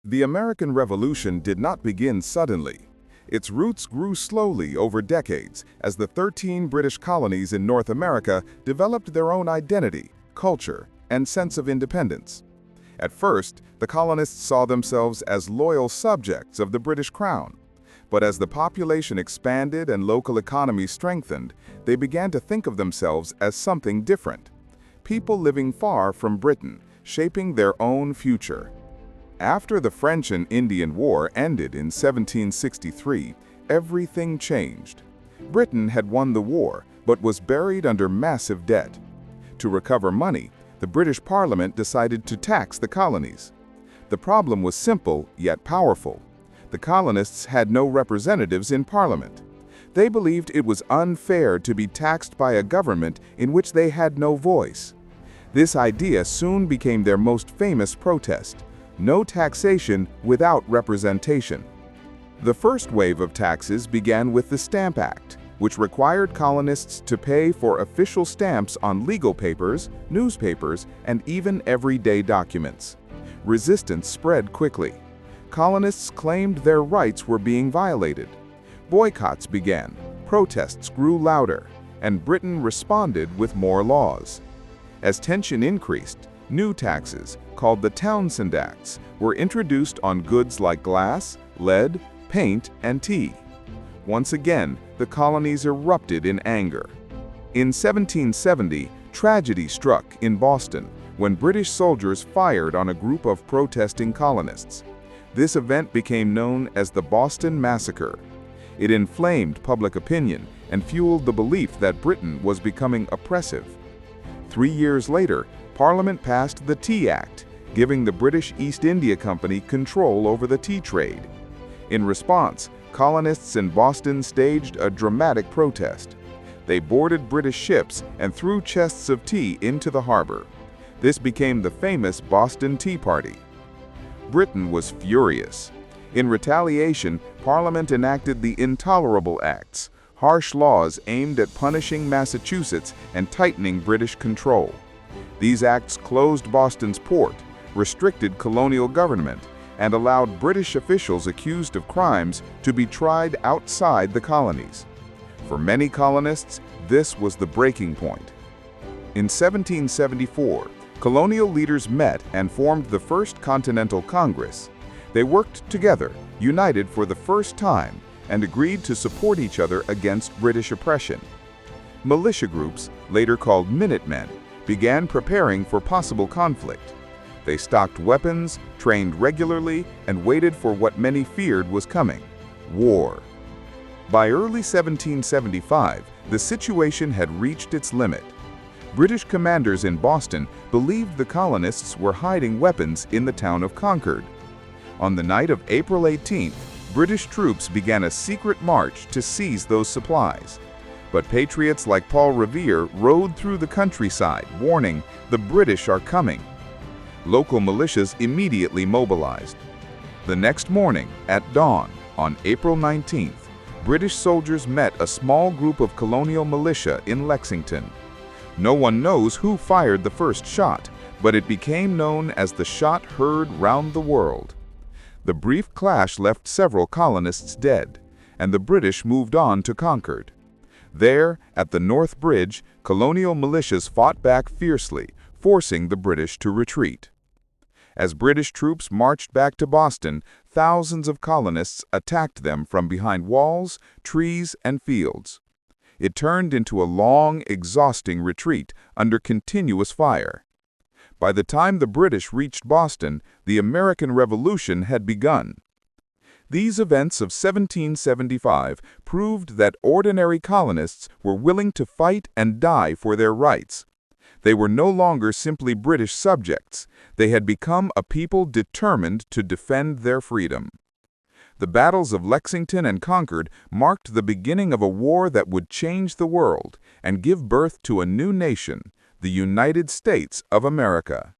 The American Revolution did not begin suddenly. Its roots grew slowly over decades as the 13 British colonies in North America developed their own identity, culture, and sense of independence. At first, the colonists saw themselves as loyal subjects of the British Crown. But as the population expanded and local economies strengthened, they began to think of themselves as something different. People living far from Britain, shaping their own future. After the French and Indian War ended in 1763, everything changed. Britain had won the war, but was buried under massive debt. To recover money, the British Parliament decided to tax the colonies. The problem was simple, yet powerful. The colonists had no representatives in Parliament. They believed it was unfair to be taxed by a government in which they had no voice. This idea soon became their most famous protest: no taxation without representation. The first wave of taxes began with the Stamp Act, which required colonists to pay for official stamps on legal papers, newspapers, and even everyday documents. Resistance spread quickly. Colonists claimed their rights were being violated. Boycotts began, protests grew louder, and Britain responded with more laws. As tension increased, new taxes, called the Townshend Acts, were introduced on goods like glass, lead, paint, and tea. Once again, the colonies erupted in anger. In 1770, tragedy struck in Boston when British soldiers fired on a group of protesting colonists. This event became known as the Boston Massacre. It inflamed public opinion and fueled the belief that Britain was becoming oppressive. 3 years later, Parliament passed the Tea Act, giving the British East India Company control over the tea trade. In response, colonists in Boston staged a dramatic protest. They boarded British ships and threw chests of tea into the harbor. This became the famous Boston Tea Party. Britain was furious. In retaliation, Parliament enacted the Intolerable Acts, harsh laws aimed at punishing Massachusetts and tightening British control. These acts closed Boston's port, restricted colonial government, and allowed British officials accused of crimes to be tried outside the colonies. For many colonists, this was the breaking point. In 1774, colonial leaders met and formed the First Continental Congress. They worked together, united for the first time, and agreed to support each other against British oppression. Militia groups, later called Minutemen, began preparing for possible conflict. They stocked weapons, trained regularly, and waited for what many feared was coming: war. By early 1775, the situation had reached its limit. British commanders in Boston believed the colonists were hiding weapons in the town of Concord. On the night of April 18th, British troops began a secret march to seize those supplies. But patriots like Paul Revere rode through the countryside, warning, "The British are coming." Local militias immediately mobilized. The next morning, at dawn, on April 19th, British soldiers met a small group of colonial militia in Lexington. No one knows who fired the first shot, but it became known as the shot heard round the world. The brief clash left several colonists dead, and the British moved on to Concord. There, at the North Bridge, colonial militias fought back fiercely, forcing the British to retreat. As British troops marched back to Boston, thousands of colonists attacked them from behind walls, trees, and fields. It turned into a long, exhausting retreat under continuous fire. By the time the British reached Boston, the American Revolution had begun. These events of 1775 proved that ordinary colonists were willing to fight and die for their rights. They were no longer simply British subjects. They had become a people determined to defend their freedom. The battles of Lexington and Concord marked the beginning of a war that would change the world and give birth to a new nation, the United States of America.